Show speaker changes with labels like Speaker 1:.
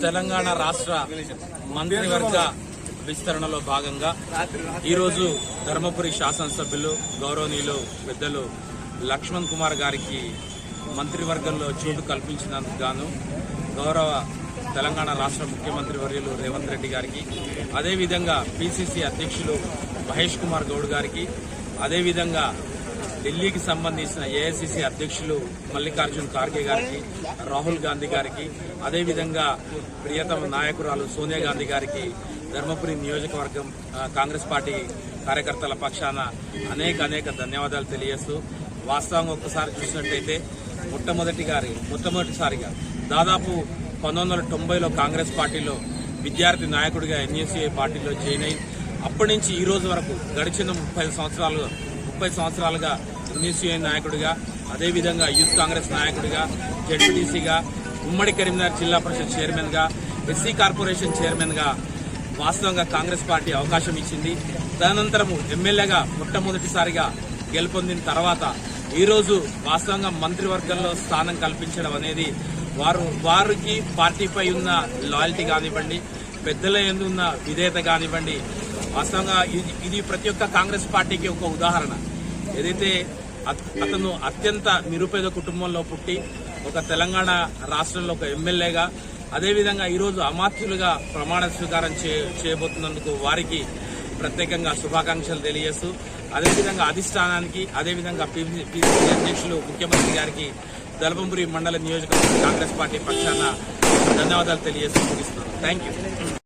Speaker 1: తెలంగాణ రాష్ట్ర మంత్రివర్గ విస్తరణలో భాగంగా ఈరోజు ధర్మపురి శాసనసభ్యులు గౌరవనీయులు పెద్దలు లక్ష్మణ్ కుమార్ గారికి మంత్రివర్గంలో చోటు కల్పించినందుకు గాను గౌరవ తెలంగాణ రాష్ట్ర ముఖ్యమంత్రి వర్యులు రేవంత్ రెడ్డి గారికి, అదేవిధంగా పిసిసి అధ్యక్షులు మహేష్ కుమార్ గౌడ్ గారికి, అదేవిధంగా ఢిల్లీకి సంబంధించిన ఏఐసిసి అధ్యక్షులు మల్లికార్జున్ ఖార్గే గారికి, రాహుల్ గాంధీ గారికి, అదేవిధంగా ప్రియతమ నాయకురాలు సోనియా గాంధీ గారికి ధర్మపురి నియోజకవర్గం కాంగ్రెస్ పార్టీ కార్యకర్తల పక్షాన అనేక ధన్యవాదాలు తెలియజేస్తూ, వాస్తవంగా ఒక్కసారి చూసినట్టయితే మొట్టమొదటిసారిగా దాదాపు 1990లో కాంగ్రెస్ పార్టీలో విద్యార్థి నాయకుడిగా ఎన్యూసీఐ పార్టీలో జాయిన్ అయి అప్పటి నుంచి ఈ రోజు వరకు గడిచిన 30 సంవత్సరాలుగా ఎన్యూసీఐ నాయకుడిగా, అదేవిధంగా యూత్ కాంగ్రెస్ నాయకుడిగా, జెడ్పీటీసీగా, ఉమ్మడి కరీంనగర్ జిల్లా పరిషత్ చైర్మన్ గా, ఎస్సీ కార్పొరేషన్ చైర్మన్ గా వాస్తవంగా కాంగ్రెస్ పార్టీ అవకాశం ఇచ్చింది. తదనంతరము ఎమ్మెల్యేగా మొట్టమొదటిసారిగా గెలుపొందిన తర్వాత ఈరోజు వాస్తవంగా మంత్రివర్గంలో స్థానం కల్పించడం అనేది వారికి పార్టీపై ఉన్న లాయల్టీ కానివ్వండి, పెద్దల యందు ఉన్న విధేయత కానివ్వండి, వాస్తవంగా ఇది ప్రతి ఒక్క కాంగ్రెస్ పార్టీకి ఒక ఉదాహరణ. ఏదైతే అతను అత్యంత నిరుపేద కుటుంబంలో పుట్టి ఒక తెలంగాణ రాష్ట్రంలో ఒక ఎమ్మెల్యేగా, అదేవిధంగా ఈరోజు అమాత్యులుగా ప్రమాణ స్వీకారం చేయబోతున్నందుకు వారికి ప్రత్యేకంగా శుభాకాంక్షలు తెలియజేస్తూ, అదేవిధంగా అధిష్టానానికి, అదేవిధంగా పిసిసి అధ్యక్షులు ముఖ్యమంత్రి గారికి ధర్మపురి మండల నియోజకవర్గ కాంగ్రెస్ పార్టీ పక్షాన ధన్యవాదాలు తెలియజేస్తూ ముగిస్తున్నాను. Thank you.